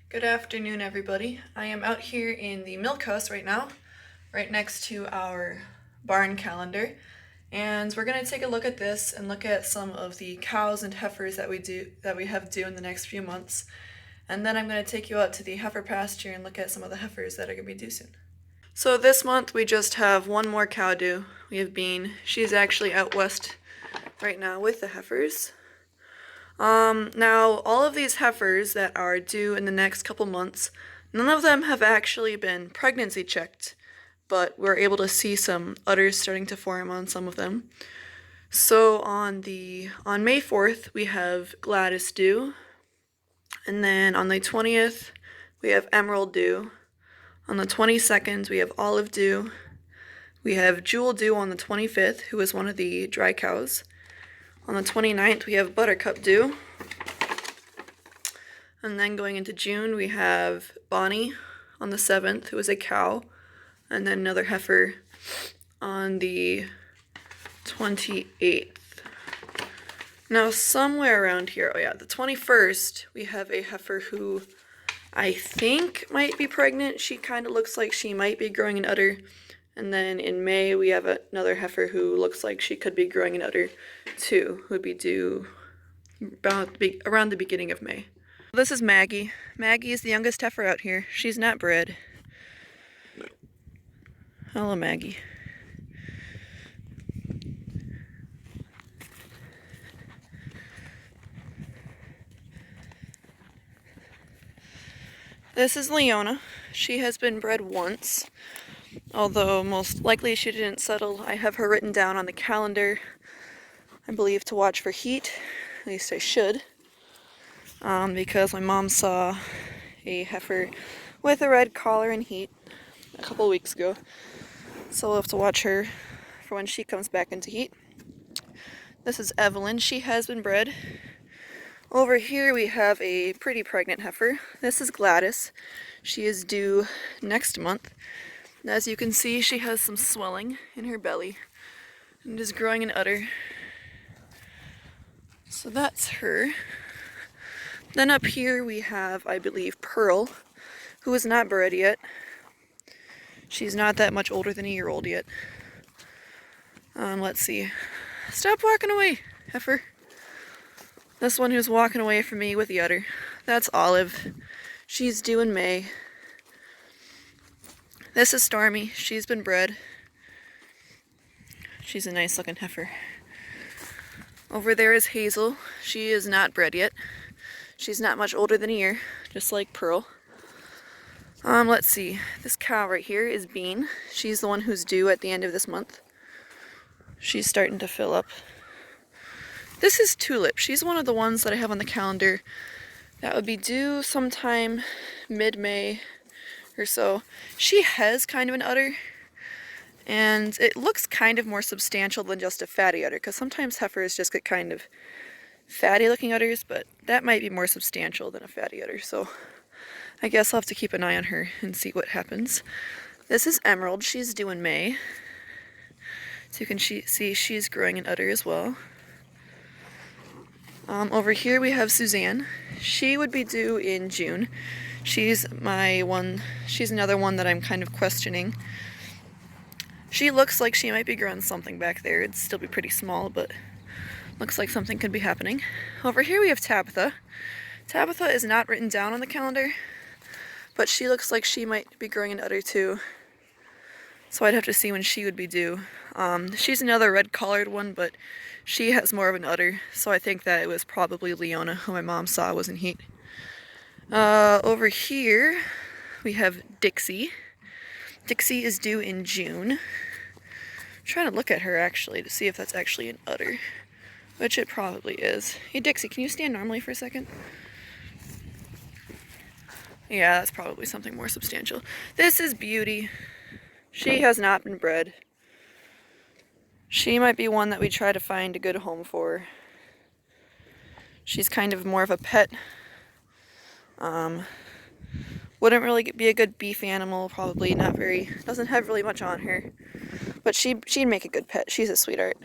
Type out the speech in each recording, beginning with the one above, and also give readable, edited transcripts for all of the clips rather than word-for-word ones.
Good afternoon, everybody. I am out here in the milk house right now, right next to our barn calendar, and we're going to take a look at this and look at some of the cows and heifers that we have due in the next few months. And then I'm going to take you out to the heifer pasture and look at some of the heifers that are going to be due soon. So this month we just have one more cow due. We have Bean. She's actually out west right now with the heifers. Now, all of these heifers that are due in the next couple months, none of them have actually been pregnancy checked, but we're able to see some udders starting to form on some of them. So on May 4th, we have Gladys due, and then on the 20th, we have Emerald due. On the 22nd, we have Olive due. We have Jewel due on the 25th, who is one of the dry cows. On the 29th, we have Buttercup due. And then going into June, we have Bonnie on the 7th, who is a cow. And then another heifer on the 28th. Now, somewhere around here, the 21st, we have a heifer who I think might be pregnant. She kind of looks like she might be growing an udder. And then in May, we have another heifer who looks like she could be growing an udder too, who would be due around the beginning of May. This is Maggie. Maggie is the youngest heifer out here. She's not bred. Hello, Maggie. This is Leona. She has been bred once, although most likely she didn't settle. I have her written down on the calendar, I believe, to watch for heat. At least I should. Because my mom saw a heifer with a red collar in heat a couple weeks ago. So we'll have to watch her for when she comes back into heat. This is Evelyn. She has been bred. Over here we have a pretty pregnant heifer. This is Gladys. She is due next month. As you can see, she has some swelling in her belly and is growing an udder. So that's her. Then up here we have, I believe, Pearl, who is not bred yet. She's not that much older than a year old yet. Let's see. Stop walking away, heifer. This one who's walking away from me with the udder. That's Olive. She's due in May. This is Stormy. She's been bred. She's a nice looking heifer. Over there is Hazel. She is not bred yet. She's not much older than a year, just like Pearl. Let's see. This cow right here is Bean. She's the one who's due at the end of this month. She's starting to fill up. This is Tulip. She's one of the ones that I have on the calendar that would be due sometime mid-May or so. She has kind of an udder, and it looks kind of more substantial than just a fatty udder, because sometimes heifers just get kind of fatty looking udders, but that might be more substantial than a fatty udder, so I guess I'll have to keep an eye on her and see what happens. This is Emerald. She's due in May, so you can see she's growing an udder as well. Over here we have Suzanne. She would be due in June. She's another one that I'm kind of questioning. She looks like she might be growing something back there. It'd still be pretty small, but looks like something could be happening. Over here we have Tabitha. Tabitha is not written down on the calendar, but she looks like she might be growing an udder too. So I'd have to see when she would be due. She's another red-collared one, but she has more of an udder, so I think that it was probably Leona, who my mom saw was in heat. Over here, we have Dixie. Dixie is due in June. I'm trying to look at her, actually, to see if that's actually an udder, which it probably is. Hey, Dixie, can you stand normally for a second? Yeah, that's probably something more substantial. This is Beauty. She has not been bred. She might be one that we try to find a good home for. She's kind of more of a pet. Wouldn't really be a good beef animal, probably doesn't have really much on her. But she'd make a good pet. She's a sweetheart.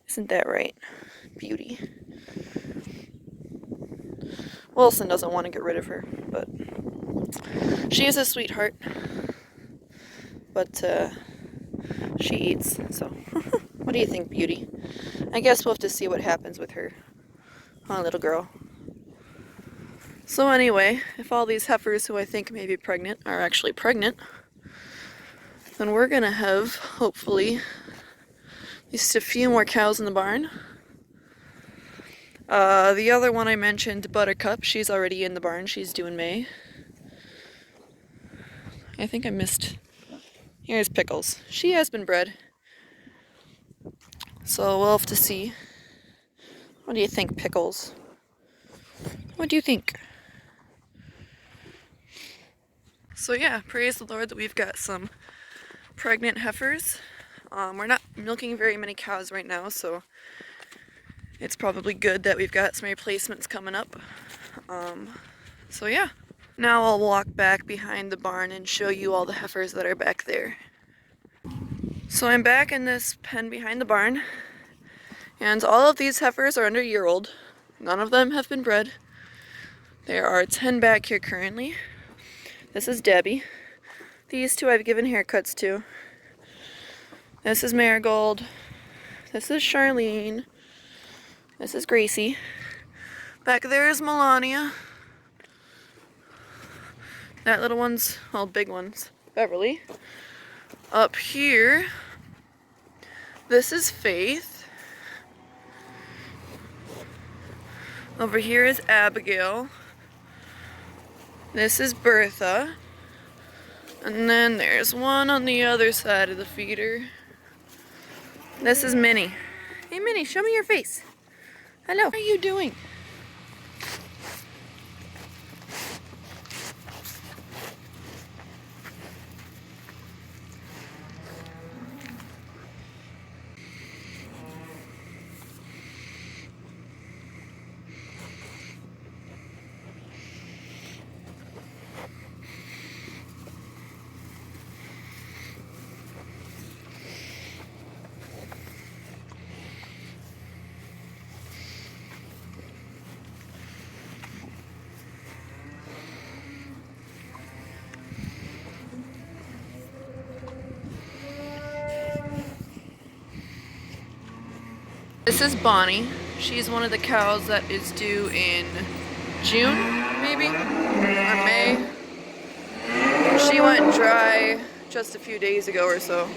Isn't that right? Beauty. Wilson doesn't want to get rid of her, but she is a sweetheart. But she eats, so what do you think, Beauty? I guess we'll have to see what happens with her. Huh, little girl. So anyway, if all these heifers who I think may be pregnant are actually pregnant, then we're gonna have, hopefully, at least a few more cows in the barn. The other one I mentioned, Buttercup, she's already in the barn. She's due in May. I think I missed... Here's Pickles. She has been bred. So we'll have to see. What do you think, Pickles? What do you think? So yeah, praise the Lord that we've got some pregnant heifers. We're not milking very many cows right now, so it's probably good that we've got some replacements coming up. So yeah. Now I'll walk back behind the barn and show you all the heifers that are back there. So I'm back in this pen behind the barn, and all of these heifers are under a year old. None of them have been bred. There are 10 back here currently. This is Debbie. These two I've given haircuts to. This is Marigold. This is Charlene. This is Gracie. Back there is Melania. That little one's, well, big one's Beverly. Up here, this is Faith. Over here is Abigail. This is Bertha. And then there's one on the other side of the feeder. This is Minnie. Hey Minnie, show me your face. Hello. What are you doing? This is Bonnie. She's one of the cows that is due in June, maybe? Or May. She went dry just a few days ago or so.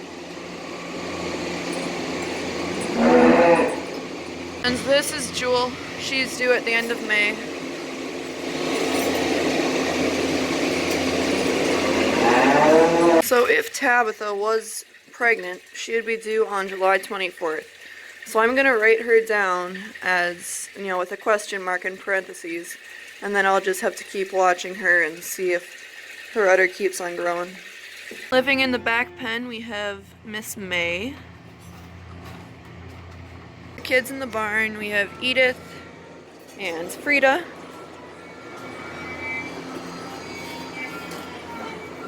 And this is Jewel. She's due at the end of May. So if Tabitha was pregnant, she would be due on July 24th. So I'm going to write her down as, you know, with a question mark in parentheses, and then I'll just have to keep watching her and see if her udder keeps on growing. Living in the back pen, we have Miss May. The kids in the barn, we have Edith and Frida.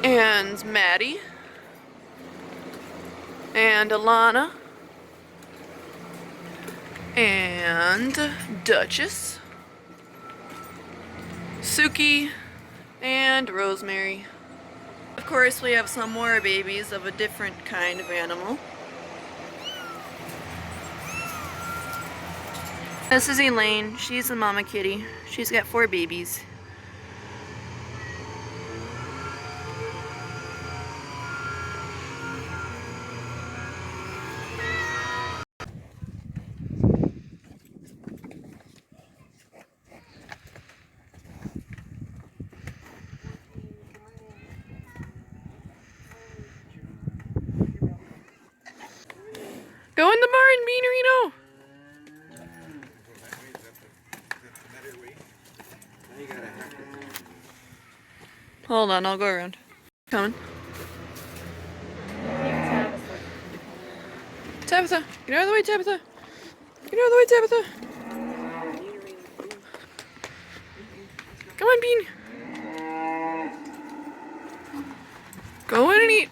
And Maddie. And Alana. And Duchess, Suki, and Rosemary. Of course, we have some more babies of a different kind of animal. This is Elaine. She's the mama kitty. She's got 4 babies. Go in the barn, Beanerino! Hold on, I'll go around. Coming. Tabitha! Get out of the way, Tabitha! Get out of the way, Tabitha! Come on, Bean! Go in and eat!